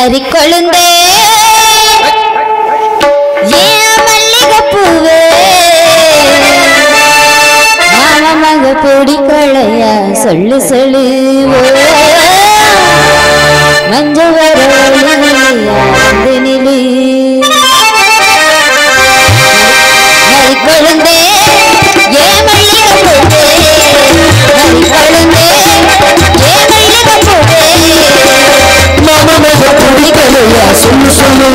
மறிக்கொழுந்தே ஏன் மல்லிகைப்பூவே மாமமாக பிடிக்கொள்ளையா சொல்லு சொல்லு மஞ்ச வர நிலு மறிக்கொழுந்தே ஏன் மல்லிகைப்பூவே மறிக்கொழுந்தே ஏன் மல்லிகைப்பூவே மாமமாக பிடிக்கொள்ளையா சொல்லு சொல்லு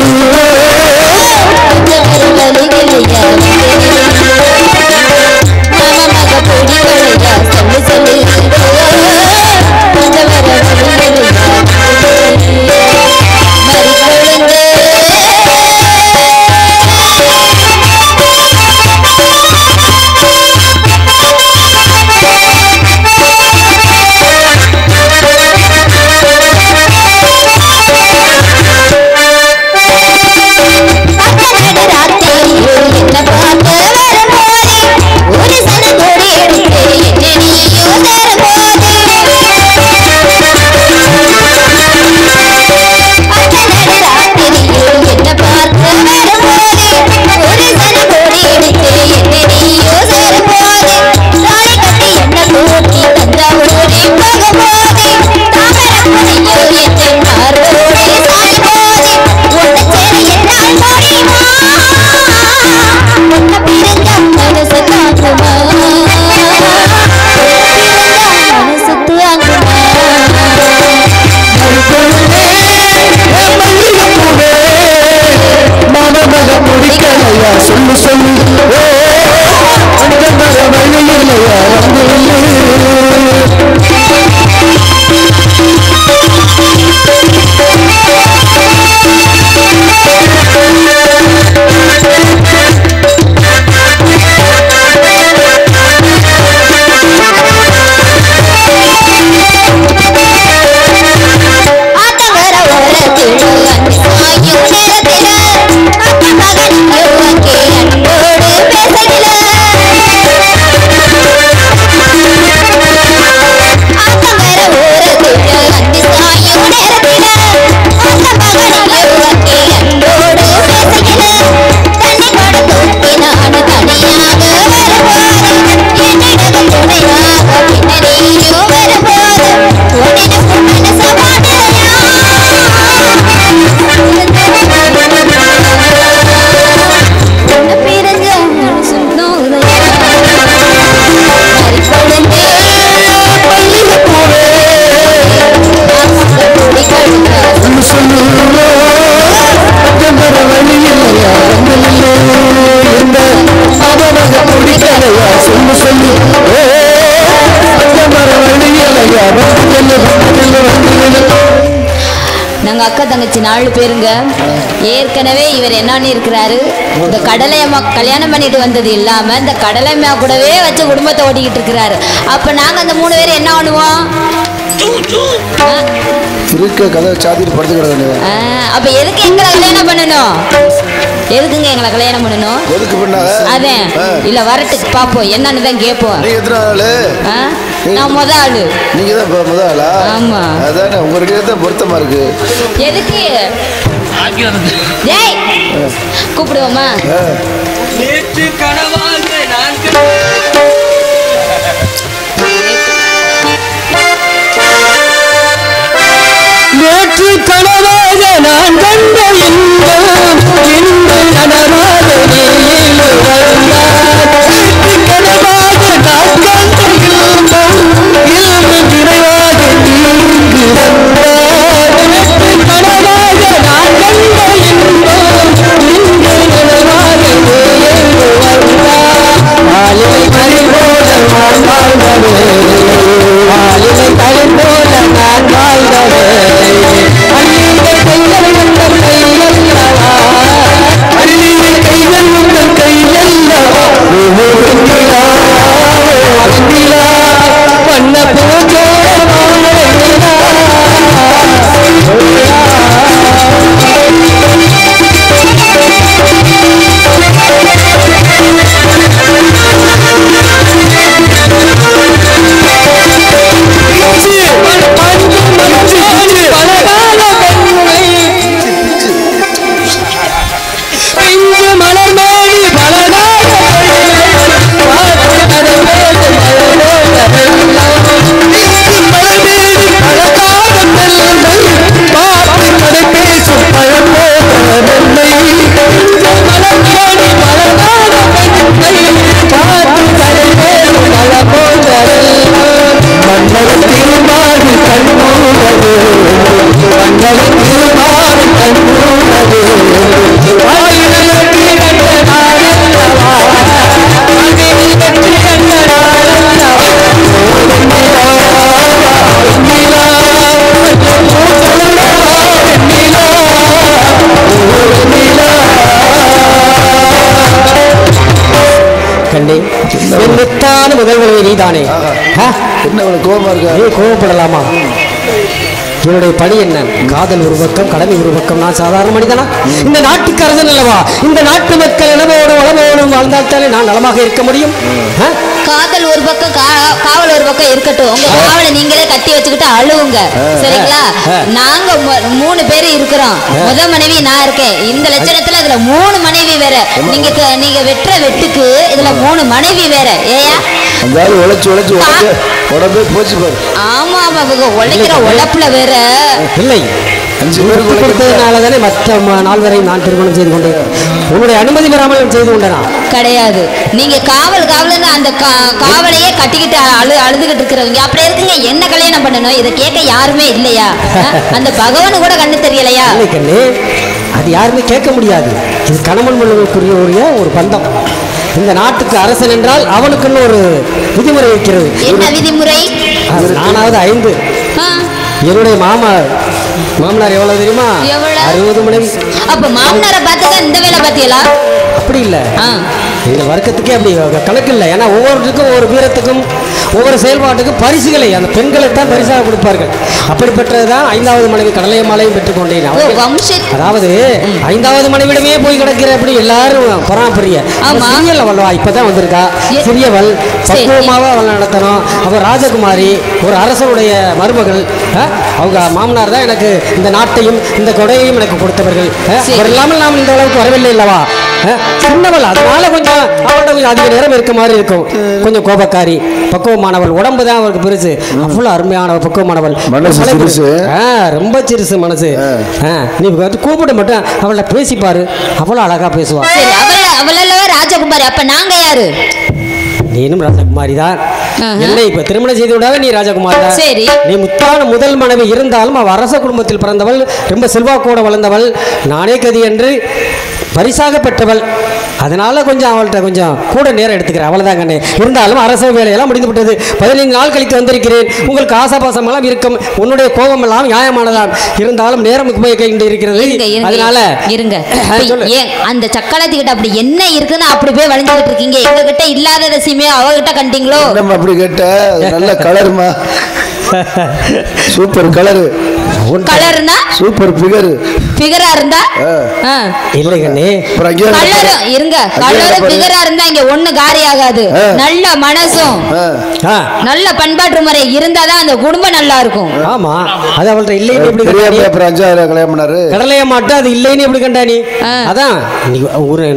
நாங்க அக்கா தங்கச்சி 4 பேருங்க. ஏற்கனவே இவர் என்னன்னு இருக்கிறாரு, இந்த கடலையம்மா கல்யாணம் பண்ணிட்டு வந்தது இல்லாம இந்த கடலையம்மா கூடவே வச்சு குடும்பத்தை ஓட்டிக்கிட்டு இருக்கிறாரு. அப்ப நாங்க அந்த 3 பேரும் என்ன பண்ணுவோம்? அப்ப எதுக்கு எங்களை கல்யாணம் பண்ணணும்? எதுக்குங்க எங்களை கல்யாணம் பண்ணணும்? அதே இல்ல வரட்டுக்கு பாப்போம், என்னன்னு தான் கேட்போம். நான் முத ஆளு. நீங்க தான் முத ஆளா? ஆமா. அதானே உங்களுக்கு தான் பொருத்தமா இருக்கு. எதுக்கு டேய் கூப்பிடுவோமா? நேற்று கனவாக நான் நேற்று கனவாக நான் கண்ட இன்பம் கனவாக கனவாக நான் கண்ட இன்பம் நிறைவாக நீங்கு நேற்று கனவாக நான் கண்ட இன்பம் கனவாக மாலை நீதானே. என்ன இவ்வளவு கோபமா இருக்கா? நீ கோபப்படலாமா? என்னுடைய பணி என்ன? காதல் ஒரு பக்கம், கடமை ஒரு பக்கம். நான் சாதாரண மனிதனா? இந்த நாட்டுக்கு அரசன் அல்லவா? இந்த நாட்டு மக்கள் நலமோடு வளமோடும் வாழ்ந்தால்தானே நான் நலமாக இருக்க முடியும். காதல் ஒரு பக்கம், காவல் ஒரு பக்கம் இருக்கட்டும். உங்க காவலை நீங்களே கட்டி வச்சுக்கிட்டு அழுவுங்க, சரிங்களா? நாங்க 3 பேர் இருக்கிறோம். முத மனைவி நான் இருக்கேன். இந்த லட்சணத்துல இதுல 3 மனைவி வேற. நீங்க வெட்டுற வெட்டுக்கு இதுல 3 மனைவி வேற. ஏயா உழைச்சு உடம்பே போச்சு பாரு. ஆமா ஆமா, உழைக்கிற உழைப்புல வேற இல்லை. 5 பேருக்கு கொடுத்ததுனாலதானே மற்ற 4 பேரையும் நான் திருமணம் செய்து கொண்டேன். உன்னுடைய அனுமதி பெறாமல் செய்து கொண்டேனா? கிடையாது. நீங்க காவல்னு அந்த காவலையே கட்டிக்கிட்டு அழுதுகிட்டு இருக்கிறவங்க அப்படி இருக்குங்க. என்ன கல்யாணம் பண்ணணும்? இதை கேட்க யாருமே இல்லையா? அந்த பகவானு கூட கண்ணு தெரியலையா? அது யாருமே கேட்க முடியாது. இது கணவன் மனைவிக்குரிய ஒரு பந்தம். இந்த நாட்டுக்கு அரசன் என்றால் அவனுக்குன்னு ஒரு விதிமுறை இருக்கிறது. என்ன விதிமுறை? நானாவது 5. என்னுடைய மாமனார் எவ்வளவு தெரியுமா? 60 மனைவி. அப்ப மாமனாரை பார்த்துக்க இந்த வேலை பாத்தியலா? அப்படி இல்ல, இந்த வர்க்கத்துக்கே அப்படி கணக்கு இல்லை. ஏன்னா ஒவ்வொருத்துக்கும் ஒவ்வொரு வீரத்துக்கும் ஒவ்வொரு செயல்பாட்டுக்கும் பரிசுகளை அந்த பெண்களை தான் பரிசாக கொடுப்பார்கள். அப்படிப்பட்டதுதான் 5வது மனைவி கடலையம்மாளையும் பெற்றுக்கொண்டேன். அதாவது 5வது மனைவிடமே போய் கிடக்கிற அப்படி எல்லாரும் பராமரிய சிறியல் அவள்வா இப்பதான் வந்திருக்கா. சிறியவள் பக்குவமாக அவள் நடத்தணும். அவள் ராஜகுமாரி, ஒரு அரசனுடைய மருமகள். அவங்க மாமனார் தான் எனக்கு இந்த நாட்டையும் இந்த கொடையையும் எனக்கு கொடுத்தவர்கள். அவர் இல்லாமல் நாம் இந்த அளவுக்கு வரவில்லை அல்லவா? சின்னவள், அதனால கொஞ்சம் அவளோட கொஞ்சம் அதிக நேரம் இருக்க மாதிரி இருக்கும். கொஞ்சம் கோபக்காரி, பக்குவமானவள். உடம்பு தான் அவருக்கு பெருசு. அவ்வளவு அருமையான பக்குவமானவள். ரொம்ப சிறுசு மனசு. நீ கூப்பிட மட்டும் அவளை பேசிப்பாரு, அவ்வளவு அழகா பேசுவா. ராஜகுமாரி. அப்ப நாங்க யாரு? நீனும் ராஜகுமாரி தான். என்னை இப்ப திருமணம் செய்து விடாத நீ ராஜகுமாரி தான். சரி. நீ முத்தான முதல் மனைவி இருந்தாலும் அவ அரச குடும்பத்தில் பிறந்தவள், ரொம்ப செல்வாக்கோட வளர்ந்தவள், நானே கதி என்று பரிசாக பெற்றவள். அதனால கொஞ்சம் அவள்கிட்ட கொஞ்சம் கூட நேரம் எடுத்துக்கிறேன், அவ்வளவுதான் கண்ணே. இருந்தாலும் அரச வேலையெல்லாம் முடிந்து விட்டது. 15 நாள் கழித்து வந்திருக்கிறேன். உங்களுக்கு ஆசாபாசம் எல்லாம் இருக்கும், உன்னுடைய கோபம் எல்லாம் நியாயமானதான். இருந்தாலும் நேரம் இருக்கிறது. அதனால இருங்க. அந்த சக்கலத்துக்கிட்ட அப்படி என்ன இருக்குன்னு அப்படி போய் வளைஞ்சுக்கிட்டு இருக்கீங்க. எங்க கிட்ட இல்லாத ரசிமே அவகிட்ட கண்டீங்களோ? அப்படி கேட்ட நல்ல கலருமா, சூப்பர் கலரு. கலர்னா சூப்பர் பிகரா இருந்தா இல்ல கண்ணே. கலர் இருங்க. கலர் பிகரா இருந்தா இங்க ஒண்ணு காரி ஆகாது. நல்ல மனசும் நல்ல பண்பாட்டு முறை இருந்தாதான் அந்த குடும்பம் நல்லா இருக்கும். ஆமா, அது அவள்கிட்ட இல்லைன்னு எப்படி கல்யாணம் பண்ணாரு? கடலைய மாட்டா அது இல்லைன்னு எப்படி கண்டா நீ? அதான்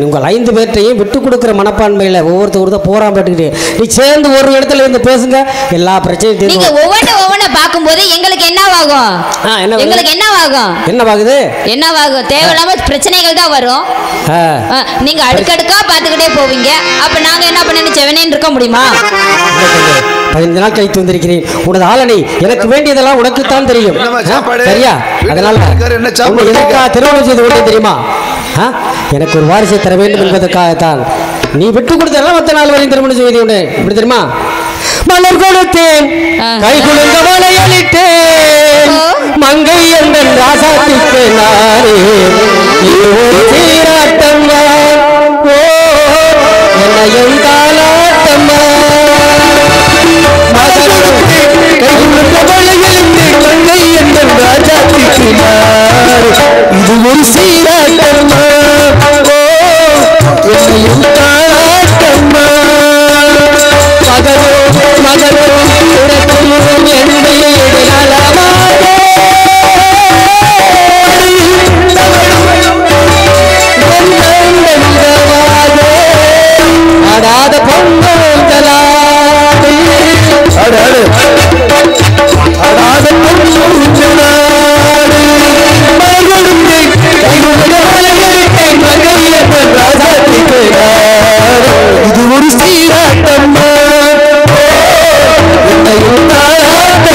உங்கள் 5 பேர்ட்டையும் விட்டு கொடுக்குற மனப்பான்மையில ஒவ்வொருத்தர் போராம பட்டுக்கிட்டு நீ சேர்ந்து ஒரு இடத்துல இருந்து பேசுங்க, எல்லா பிரச்சனையும். நீங்க ஒவ்வொன்ன பார்க்கும்போது எங்களுக்கு என்னவாகும்? எங்களுக்கு என்னவாகும்? தேவையில்லாம பிரச்சனைகள் தான் வரும். நீங்க அடுக்கடுக்கா பாத்துக்கிட்டே போவீங்க. அப்ப நாங்க என்ன பண்ணி செவனேன்னு இருக்க முடியுமா? 15 நாள் கழித்து வந்திருக்கிறேன். உனது ஆளனை எனக்கு வேண்டியதெல்லாம் உனக்குத்தான் தெரியும், சரியா? அதனால திருமணம் செய்து கொண்டே தெரியுமா? எனக்கு ஒரு வாரிசை தர வேண்டும் என்பதற்காகத்தான் நீ விட்டு கொடுத்தெல்லாம் 10 நாள் வரையும் திருமணம் செய்து கொண்டேன். இப்படி தெரியுமா? மலர் கொடுத்தேன், கை குழுந்த மலையளித்தேன், மங்கை என்ற ராசாத்திற்கு நானே சீராட்டம்மா, என்னையும் தாளாட்டம்மா. கை குழுந்த மலையளித்தேன், மங்கை என்ற ராசாத்திற்கு இது ஒரு சீராட்டம்மா, என்னையும் தாளாட்டம்மா. மகனோ ஆடாத பொங்கலாடு ஆடாத பொங்கலாடு இது ஒரு சீராட்டம்மா, என்னையும் தாராட்டம்மா.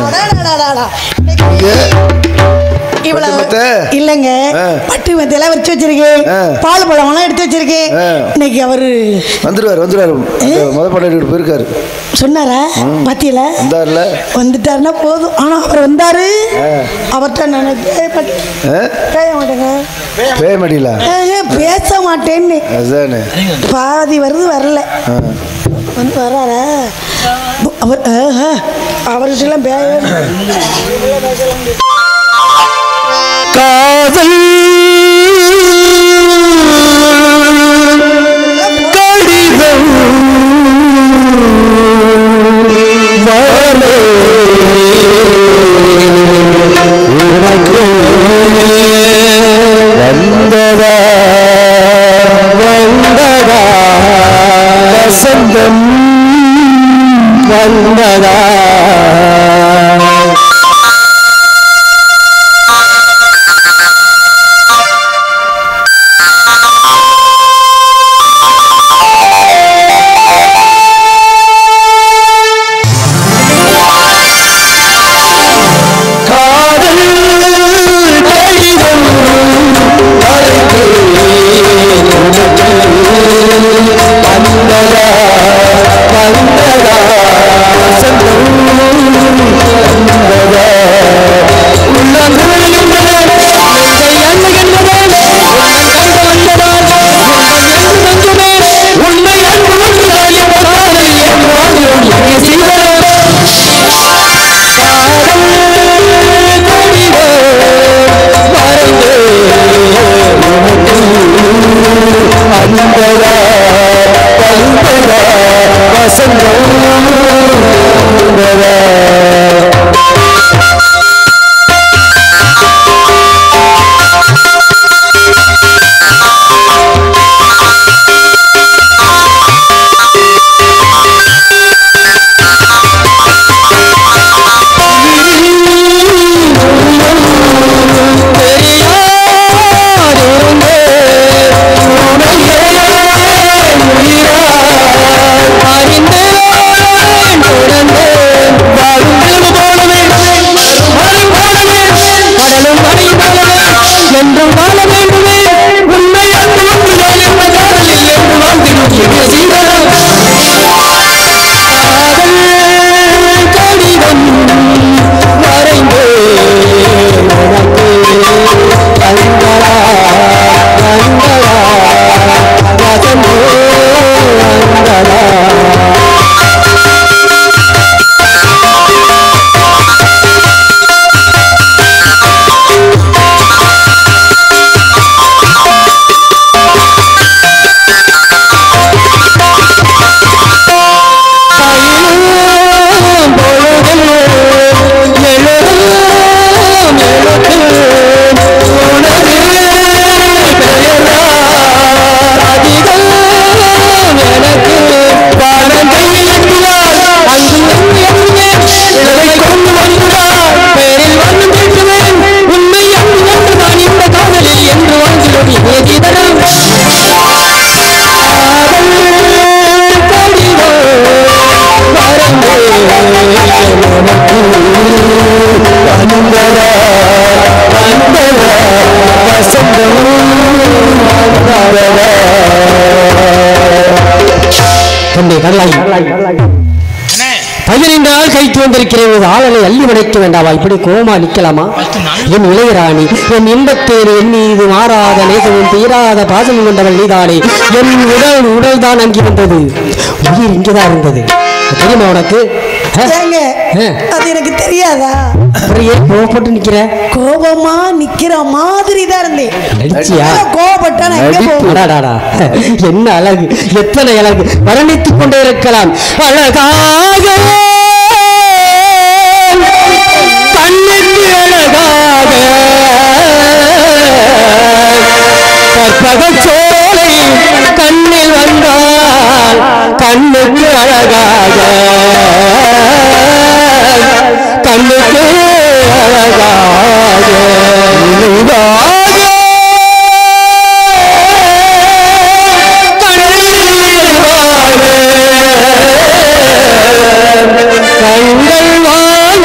அடாடாடாடா. இவ்வளவு பட்டு இல்லைங்க, பட்டு மெத்தையெல்லாம் வச்சு வச்சிருக்கேன், பால் பழம்லாம் எடுத்து வச்சிருக்கேன். இன்னைக்கு அவரு வந்துருவாரு முத பாட்டு போயிருக்காரு சொன்னாரா? பாத்தியில வந்துட்டாருன்னா போதும். ஆனா அவர் வந்தாரு, அவர்கிட்ட நான் பேச மாட்டேங்க, பேச மாட்டேன்னு பாதி வருது, வரல வந்து வர்றாரா அவர்? அவர்கிட்டலாம் காதல் கடிதம் வந்ததா வந்ததா வசந்தம் வந்ததா பதினைந்தால் கைத்து வந்திருக்கிறேன், ஆளலை அள்ளி வளைக்க வேண்டாமா? இப்படி கோமா நிற்கலாமா? என் இளையராணி, என் இன்பத்தேன், என் மீது மாறாத நேசமும் தீராத பாசம் கொண்டவள் நீதானே. என் உடல் தான் அங்கி வந்தது, உயிர் இங்கேதான் இருந்தது. தெரியுமா உனக்கு? அது எனக்கு தெரியாதா? கோபப்பட்டு நிக்கிற? கோபமா நிக்கிற மாதிரி தான் இருந்தேன். கோபப்பட்டா என்ன அழகு, எத்தனை அழகு, வர்ணித்துக் கொண்டே இருக்கலாம். அழகாக கண்ணுக்கு அழகாக கற்பகச்சோலை கண்ணில் வந்தால் கண்ணுக்கு அழகாக கண்ணுக்கு அழகாக கண்கள் வாழ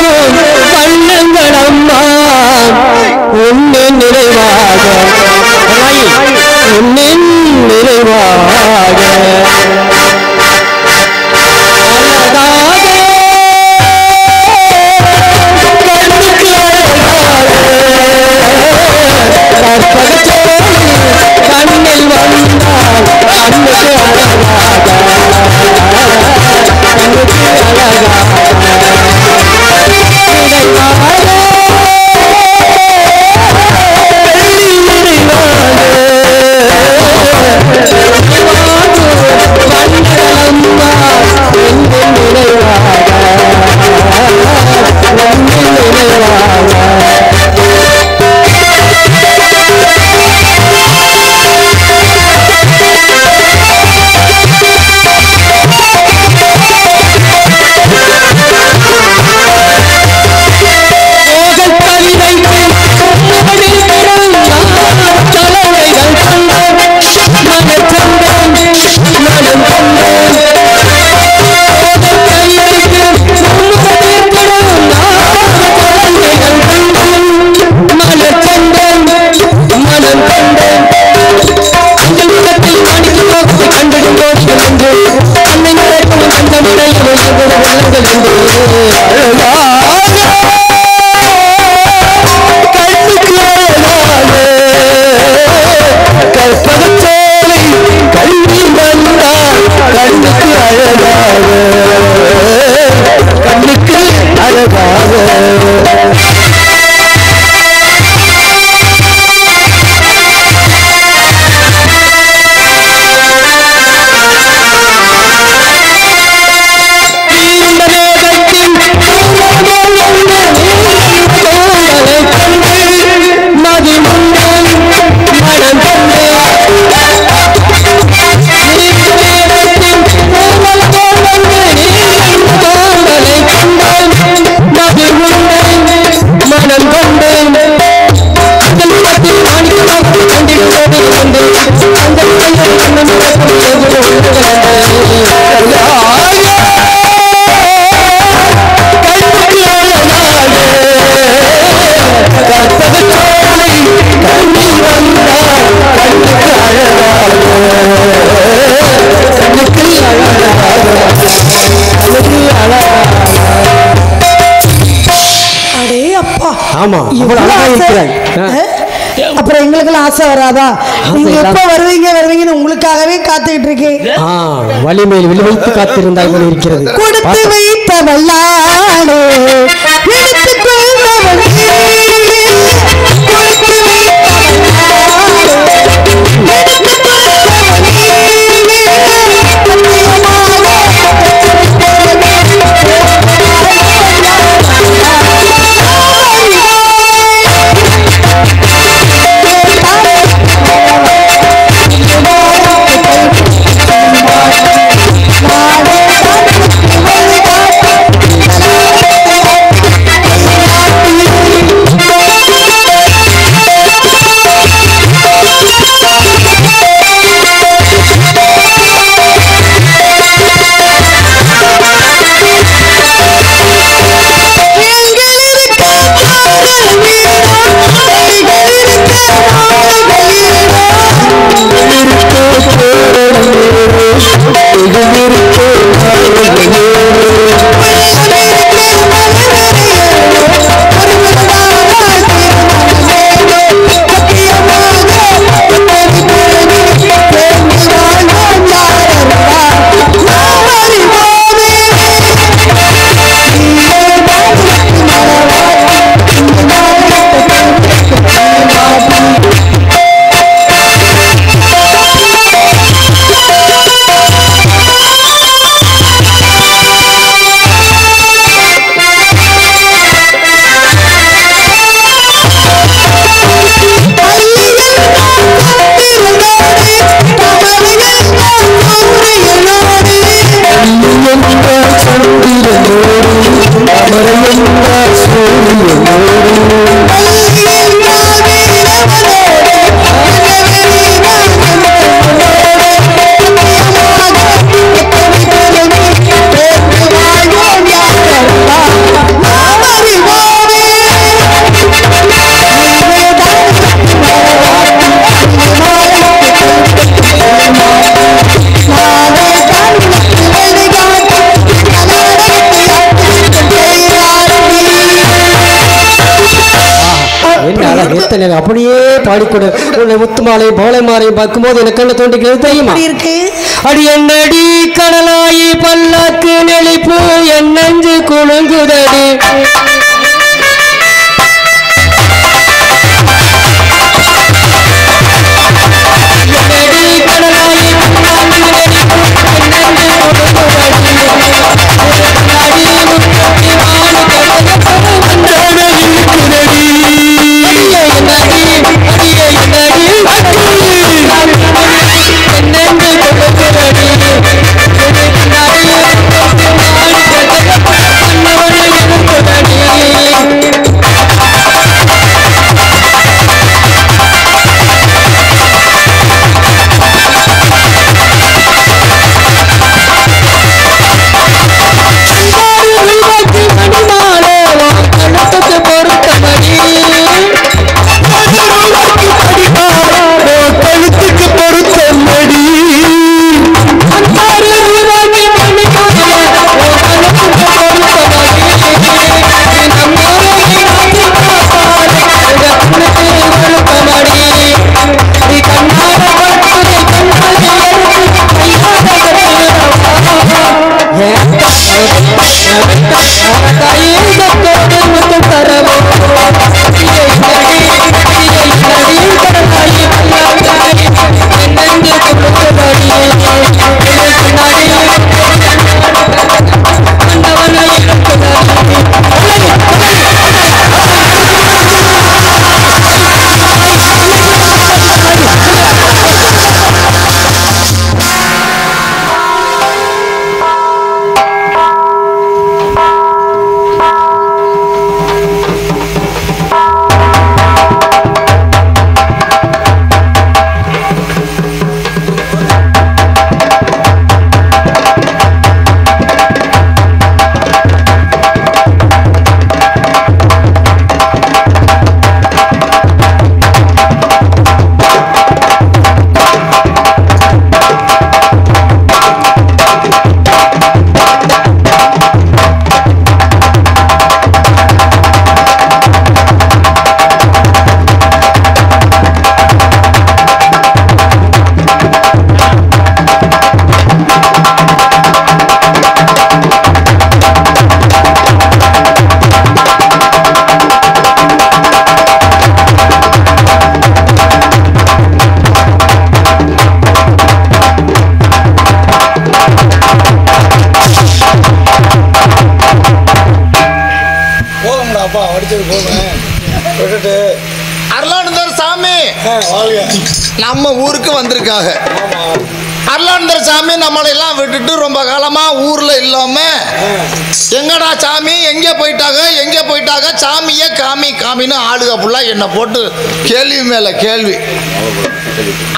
ஆமா இவ்வளவு அழகா இருக்கிறாய். அப்புறம் எங்களுக்கெல்லாம் ஆசை வராதா? நீங்க எப்ப வருவீங்கன்னு உங்களுக்காகவே காத்துக்கிட்டு இருக்கேன். வலிமையில் விளைவித்து காத்திருந்தாய் போல இருக்கிறது. கொடுத்து வைத்த வல்லாடே அப்படியே பாடிக்கொடு. உன்னை முத்துமாலையும் பவளமாலையும் பார்க்கும்போது எனக்கு என்ன தோன்றுகிறது தெரியுமா? அடி என்னடி கடலாயி பல்லாக்கு நெளிப்பு என் நெஞ்சு குலுங்குதடி. நம்ம ஊருக்கு வந்திருக்காங்க. அருளானந்தர் சாமி நம்மளெல்லாம் விட்டுட்டு ரொம்ப காலமா ஊர்ல இல்லாம எங்கடா சாமி எங்கே போயிட்டாங்க சாமியே காமி காமின்னு ஆளுக ஃபுல்லா என்னை போட்டு கேள்வி மேல கேள்வி.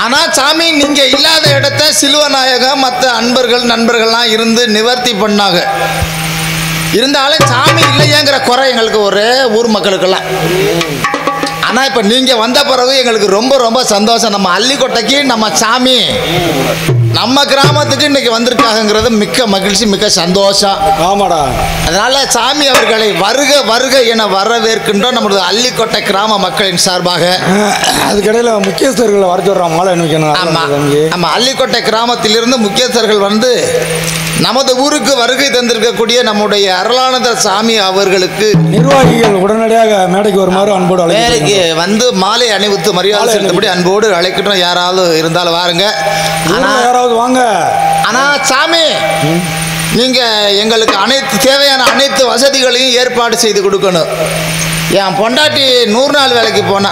ஆனா சாமி நீங்க இல்லாத இடத்த சிலுவநாயகம் மற்ற அன்பர்கள் நண்பர்கள்லாம் இருந்து நிவர்த்தி பண்ணாங்க. இருந்தாலும் சாமி இல்லையேங்கிற குறை எங்களுக்கு ஒரு ஊர் மக்களுக்கெல்லாம். ஆனால் இப்போ நீங்கள் வந்த பிறகு எங்களுக்கு ரொம்ப ரொம்ப சந்தோஷம். நம்ம அள்ளிக்கோட்டைக்கு நம்ம சாமி நம்ம கிராமத்துக்கு இன்னைக்கு வந்திருக்காங்கிறது மிக்க மகிழ்ச்சி, மிக்க சந்தோஷம். ஆமாடா. அதனால சாமி அவர்களை வருக வருக என வரவேற்கின்றோம் நமது அள்ளிக்கோட்டை கிராம மக்களின் சார்பாக. அதுக்கடையில் முக்கியஸ்தர்களை வர சொல்கிறோம் மாலை அணிவிக்கணும். ஆமாம் ஆமாம், அள்ளிக்கோட்டை கிராமத்திலிருந்து முக்கியஸ்தர்கள் வந்து நமது ஊருக்கு வருகை தந்திருக்கக்கூடிய நம்முடைய அருளானந்தர் சாமி அவர்களுக்கு நிர்வாகிகள் உடனடியாக மேடைக்கு வருமாறு அன்போடு மேடைக்கு வந்து மாலை அணிவித்து மரியாதை செலுத்தபடி அன்போடு அழைக்கட்டும். யாராவது இருந்தாலும் வாருங்க. யாராவது வாங்க. ஆனா சாமி நீங்க எங்களுக்கு தேவையான அனைத்து வசதிகளையும் ஏற்பாடு செய்து கொடுக்கணும். என் பொண்டாட்டி 100 நாள் வேலைக்கு போனா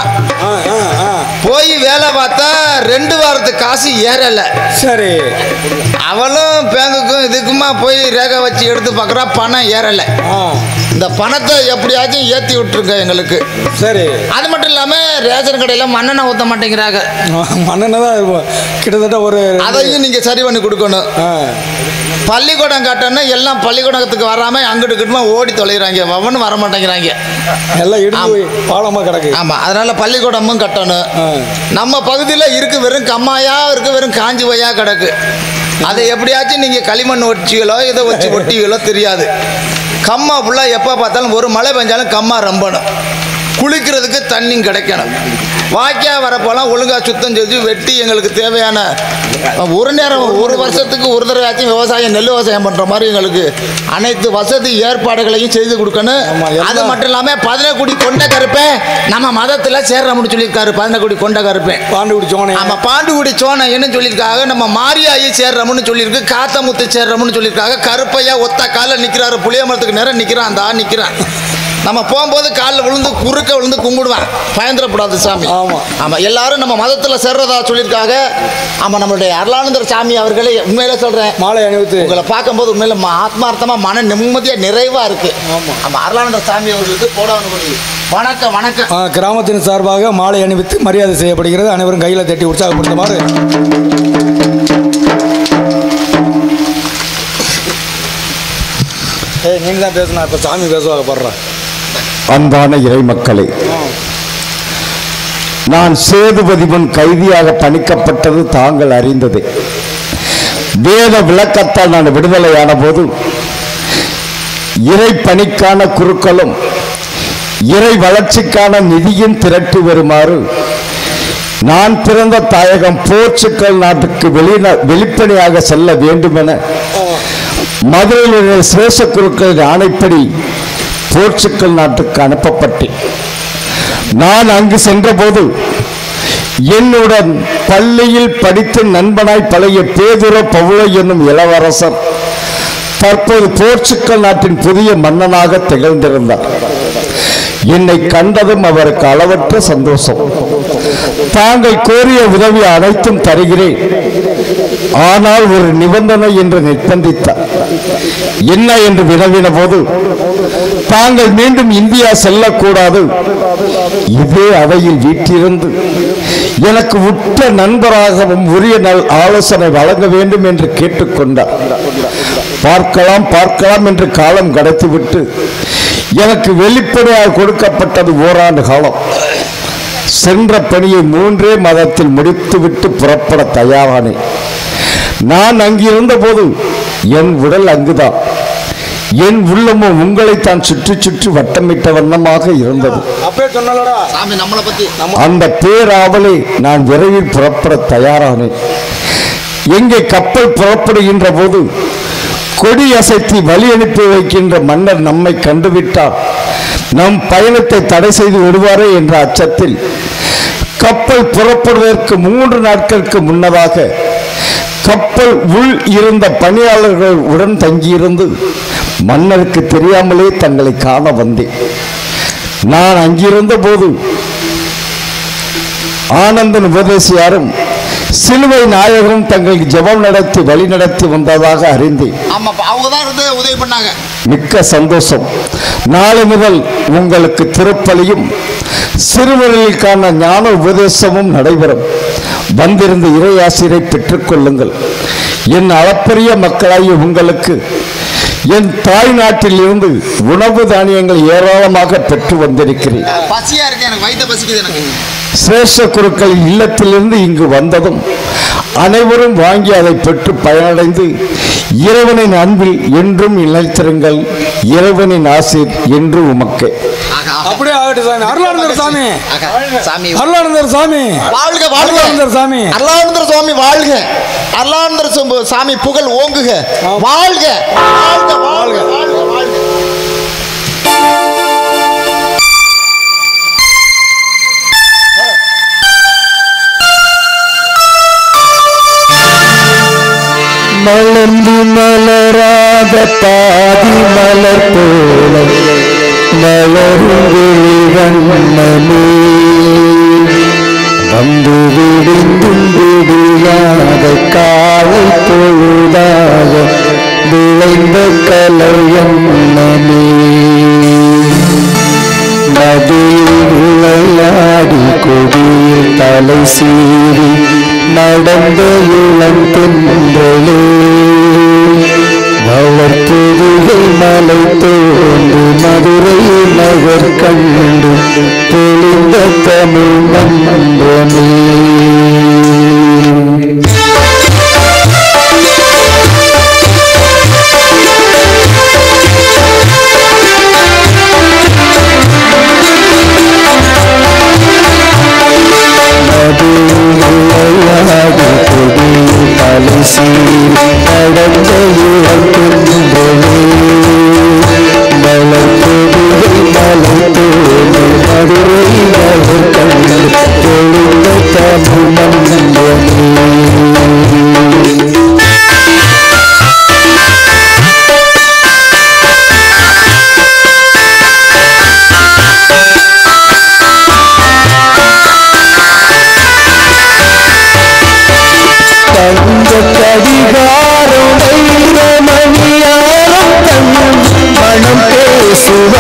போய் வேலை பார்த்தா 2 வாரத்துக்கு காசு ஏறலை. சரி. அவளும் பேங்குக்கும் இதுக்குமா போய் ரேகை வச்சு எடுத்து பார்க்குறா, பணம் ஏறலை. இந்த பணத்தை எப்படியாச்சும் ஏற்றி விட்டுருங்க எங்களுக்கு. சரி. அது மட்டும் இல்லாமல் ரேஷன் கடையில் மண்ணெண்ணை ஊற்ற மாட்டேங்கிறாங்க. மண்ணெண்ணெய் தான் கிட்டத்தட்ட ஒரு அதையும் நீங்கள் சரி பண்ணி கொடுக்கணும். பள்ளிக்கூடம் காட்டணும்னா எல்லாம் பள்ளிக்கூடத்துக்கு வராமல் அங்கிட்டு கிட்டமா ஓடி தொலைகிறாங்க, ஒவ்வொன்றும் வர மாட்டேங்கிறாங்க. எல்லாம் இடிஞ்சு பாலமாக கிடக்கு. ஆமாம், அதனால பள்ளிக்கூடமும் கட்டணும். நம்ம பகுதியில் இருக்கு வெறும் கம்மாயா இருக்கு, வெறும் காஞ்சி வையா கிடக்கு. அதை எப்படியாச்சும் நீங்கள் களிமண் ஒட்டிகளோ இதை வச்சு ஒட்டிகளோ தெரியாது. கம்மா ஃபுல்லாக எப்போ பார்த்தாலும் ஒரு மழை பெஞ்சாலும் கம்மா ரம்பணும். குளிக்கிறதுக்கு தண்ணியும் கிடைக்கணும். வாய்க்கா வரப்போலாம் ஒழுங்காக சுத்தம் செஞ்சு வெட்டி எங்களுக்கு தேவையான ஒரு நேரம் ஒரு வருஷத்துக்கு ஒரு தடவையாச்சும் விவசாயம் நெல் விவசாயம் பண்ணுற மாதிரி எங்களுக்கு அனைத்து வசதி ஏற்பாடுகளையும் செய்து கொடுக்கணும். அது மட்டும் இல்லாமல் 11 குடி கொண்ட கருப்பேன் நம்ம மதத்தில் சேர்றோம்னு சொல்லியிருக்காரு. 11 குடி கொண்ட கருப்பேன் பாண்டுகுடி சோனை. ஆமாம், பாண்டுகுடி சோனை என்ன சொல்லியிருக்காங்க. நம்ம மாரியாயி சேர்றோம்னு சொல்லியிருக்கு, காத்தமுத்து சேர்றோம்னு சொல்லியிருக்காங்க. கருப்பையா ஒத்த காலில் நிற்கிறாரு, புளிய மரத்துக்கு நேரம் நிற்கிறான். அந்த நிற்கிறான். நம்ம போகும்போது காலில் விழுந்து குறுக்க விழுந்து கும்பிடுவான், பயந்துடக்கூடாது சாமி. ஆமாம் ஆமாம், எல்லாரும் நம்ம மதத்தில் சேர்றதா சொல்லியிருக்காங்க. ஆமாம், நம்மளுடைய அருளானந்தர் சாமி அவர்களே உண்மையில சொல்கிறேன், மாலை அணிவித்து உங்களை பார்க்கும்போது உண்மையில ஆத்மார்த்தமாக மன நிம்மதியாக நிறைவாக இருக்குது. ஆமாம் ஆமாம், அருளானந்தர் சாமி அவர்களுக்கு போடாமல் வணக்கம் வணக்கம். கிராமத்தின் சார்பாக மாலை அணிவித்து மரியாதை செய்யப்படுகிறது. அனைவரும் கையில் தட்டி உற்சாகப்படுத்துமாறு. நீங்கள் தான் பேசணும், இப்போ சாமி பேசுவாங்க படுறேன். அன்பான இறை மக்களை, நான் சேதுபதி முன் கைதியாக பணிக்கப்பட்டது தாங்கள் அறிந்தது. வேத விளக்கத்தால் நான் விடுதலையான போது இறை பணிக்கான குருக்களும் இறை வளர்ச்சிக்கான நிதியும் திரட்டி வருமாறு நான் பிறந்த தாயகம் போர்ச்சுகல் நாட்டுக்கு வெளிப்படையாக செல்ல வேண்டும் என மதுரையில் சிரேச குருக்களின் ஆணைப்படி போர்ச்சுகல் நாட்டுக்கு அனுப்பப்பட்டேன். நான் அங்கு சென்றபோது என்னுடன் பள்ளியில் படித்து நண்பனாய் பழைய பேதுரு பவுல என்னும் இளவரசர் தற்போது போர்ச்சுகல் நாட்டின் புதிய மன்னனாக திகழ்ந்திருந்தார். என்னை கண்டதும் அவருக்கு அளவற்ற சந்தோஷம். தாங்கள் கோரிய உதவி அனைத்தும் தருகிறேன், ஆனால் ஒரு நிபந்தனை என்று நிர்பந்தித்தார். என்ன என்று வினவின போது, தாங்கள் மீண்டும் இந்தியா செல்லக்கூடாது, இதே அவையில் வீட்டிலிருந்து எனக்கு உற்ற நண்பராகவும் உரிய ஆலோசனை வழங்க வேண்டும் என்று கேட்டுக்கொண்டார். பார்க்கலாம் என்று காலம் கடத்திவிட்டு எனக்கு வெளிப்படையாக கொடுக்கப்பட்டது ஓராண்டு காலம். சென்ற பணியை 3 மாதத்தில் முடித்துவிட்டு புறப்பட தயாரானேன். நான் அங்கிருந்த போது என் உடல் அங்குதான், என் உள்ளமும் உங்களைத்தான் சுற்றி சுற்றி வட்டமிட்ட வண்ணமாக இருந்தது. அந்த பேராவலை நான் விரைவில் புறப்பட தயாரானேன். எங்கே கப்பல் புறப்படுகின்ற போது கொடி அசைத்து வழி அனுப்பி வைக்கின்ற மன்னர் நம்மை கண்டுவிட்டார், நம் பயணத்தை தடை செய்து விடுவாரே என்ற அச்சத்தில் கப்பல் புறப்படுவதற்கு 3 நாட்களுக்கு முன்னதாக கப்பல் உள் இருந்த பணியாளர்கள் உடன் தங்கியிருந்து மன்னருக்கு தெரியாமலே தங்களை காண வந்தேன். நான் அங்கிருந்த போது ஆனந்தன் உபதேசியாரும் சிலுவை நாயகரும் தங்களுக்கு ஜெபம் நடத்தி வழி நடத்தி வந்ததாக அறிந்தேன். ஆமாப்பா, அவங்க தான் இருந்து உதவி பண்ணாங்க. மிக்க சந்தோஷம். நாளை முதல் உங்களுக்கு திருப்பலியும் சிறுவர்களுக்கான ஞான உபதேசமும் நடைபெறும். வந்திருந்த இறையாசிரை பெற்றுக்கொள்ளுங்கள். என் அளப்பரிய மக்களாகிய உங்களுக்கு என் தாய் நாட்டில் இருந்து உணவு தானியங்கள் ஏராளமாக பெற்று வந்திருக்கிறேன். பசியா இருக்கு, எனக்கு வயிற்று பசிக்குது. எனக்கு சிரேஷ்ட குருக்கள் இல்லத்திலிருந்து இங்கு வந்ததும் அனைவரும் வாங்கி அதை பெற்று பயனடைந்து இறைவனின் அன்பில் என்றும் நிலைத்திருங்கள். இறைவனின் ஆசீர் என்று உமக்கு. அப்படியே ஆகட்டும் சாமி. அருளானந்தர் சாமி, சாமி அருளானந்தர் சாமி வாழ்க, வாழ்க. அருளானந்தர் சாமி, அருளானந்தர் சுவாமி வாழ்க. அருளானந்தர் சாமி புகழ் ஓங்குக. வாழ்க, வாழ்க, வாழ்க, வாழ்க, வாழ்க. மலர்ந்து மலராத பாதி மலர் போல மலருவண்ணமே வந்து விடுந்தும் விடியாத காலை பொழுதாக விளைந்த கலையண்ணமே நதியில் விளையாடி கொடியில் தலை சீறி நடந்த இளம் தென்றலே வளர்ப்புதுகை மலை தோன்று மதுரை நகர் கண்டு பொழிந்த தமிழ் மன்றமே. நடந்த மலை தோடு மதுரை நகர் கண்டு பொழிந்த தமிழ் மன்றமே. தங்க கடிகாரம் மணியாரம் தன் மனம் பேசுவ